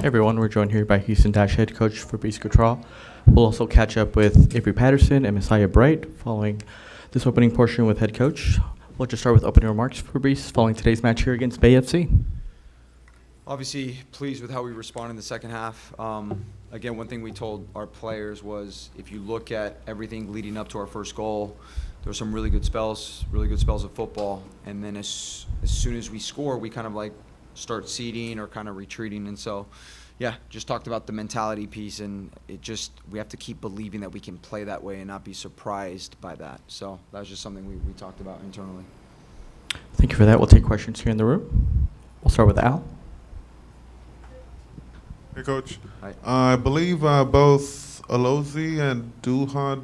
Everyone, we're joined here by Houston Dash head coach Fabrice Gautrat. We'll also catch up with Avery Patterson and Messiah Bright following this opening portion with head coach. We'll just start with opening remarks, Fabrice, following today's match here against Bay FC. Obviously pleased with how we responded in the second half. Again, one thing we told our players was if you look at everything leading up to our first goal, there were some really good spells of football. And then as soon as we score, we kind of like start ceding or kind of retreating. And so, yeah, just talked about the mentality piece, and we have to keep believing that we can play that way and not be surprised by that. So that was just something we talked about internally. Thank you for that. We'll take questions here in the room. We'll start with Al. Hey, Coach. Hi. I believe both Alozi and Duhan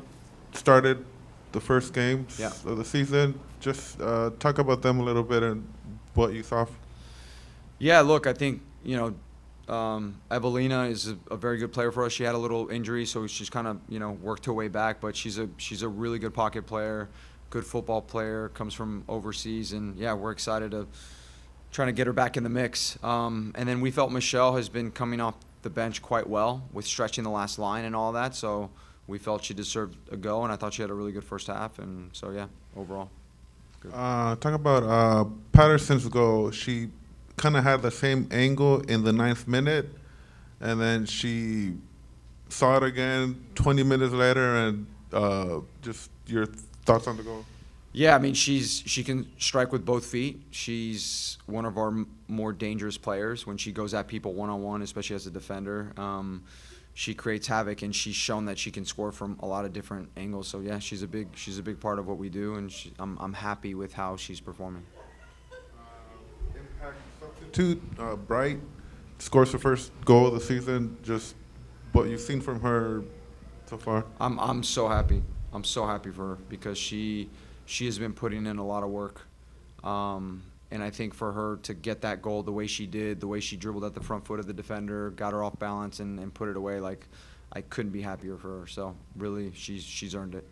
started the first games of the season. Just talk about them a little bit and what you saw. Yeah, look, I think, Evelina is a very good player for us. She had a little injury, so she's kind of, worked her way back, but she's a really good pocket player, good football player, comes from overseas, and yeah, we're excited to trying to get her back in the mix. And then we felt Michelle has been coming off the bench quite well with stretching the last line and all that, so we felt she deserved a go, and I thought she had a really good first half, and so yeah, overall, good. Talk about Patterson's goal. She kind of had the same angle in the 9th minute, and then she saw it again 20 minutes later, and just your thoughts on the goal. Yeah, I mean, she can strike with both feet. She's one of our more dangerous players when she goes at people one-on-one, especially as a defender. She creates havoc, and she's shown that she can score from a lot of different angles. So yeah, she's a big part of what we do, and I'm happy with how she's performing. Impact substitute, Bright scores her first goal of the season. Just what you've seen from her so far. I'm so happy. I'm so happy for her because she has been putting in a lot of work. And I think for her to get that goal the way she did, the way she dribbled at the front foot of the defender, got her off balance and put it away, like I couldn't be happier for her. So really, she's earned it.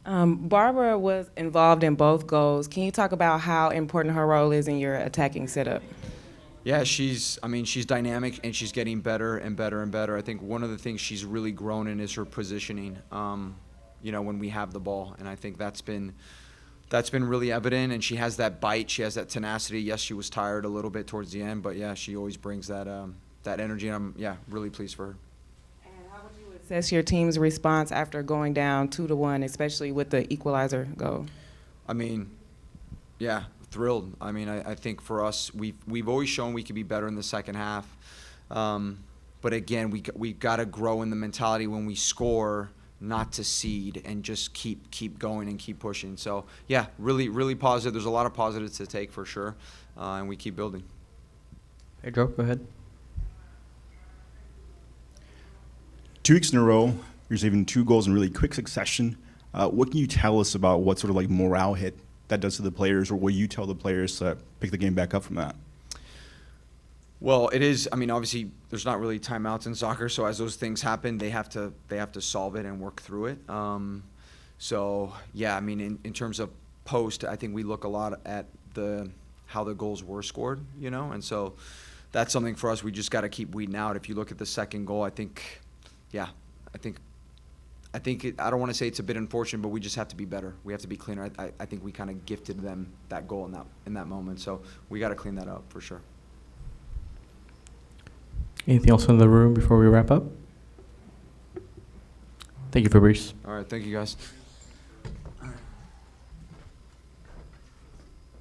Barbara was involved in both goals. Can you talk about how important her role is in your attacking setup? Yeah, she's dynamic, and she's getting better and better and better. I think one of the things she's really grown in is her positioning, when we have the ball. And I think that's been really evident, and she has that bite, she has that tenacity. Yes, she was tired a little bit towards the end, but yeah, she always brings that energy, and I'm really pleased for her. Assess your team's response after going down 2-1, especially with the equalizer goal? I mean, yeah, thrilled. I mean, I think for us, we've always shown we can be better in the second half. But again, we got to grow in the mentality when we score, not to cede and just keep going and keep pushing. So yeah, really positive. There's a lot of positives to take for sure, and we keep building. Hey, Joe, go ahead. 2 weeks in a row, you're receiving 2 goals in really quick succession. What can you tell us about what sort of like morale hit that does to the players, or what you tell the players to pick the game back up from that? Well, it is. I mean, obviously, there's not really timeouts in soccer, so as those things happen, they have to solve it and work through it. So yeah, I mean, in terms of post, I think we look a lot at how the goals were scored, and so that's something for us. We just got to keep weeding out. If you look at the second goal, I think I don't want to say it's a bit unfortunate, but we just have to be better. We have to be cleaner. I think we kind of gifted them that goal in that moment, so we got to clean that up for sure. Anything else in the room before we wrap up? Thank you, Fabrice. All right, thank you guys.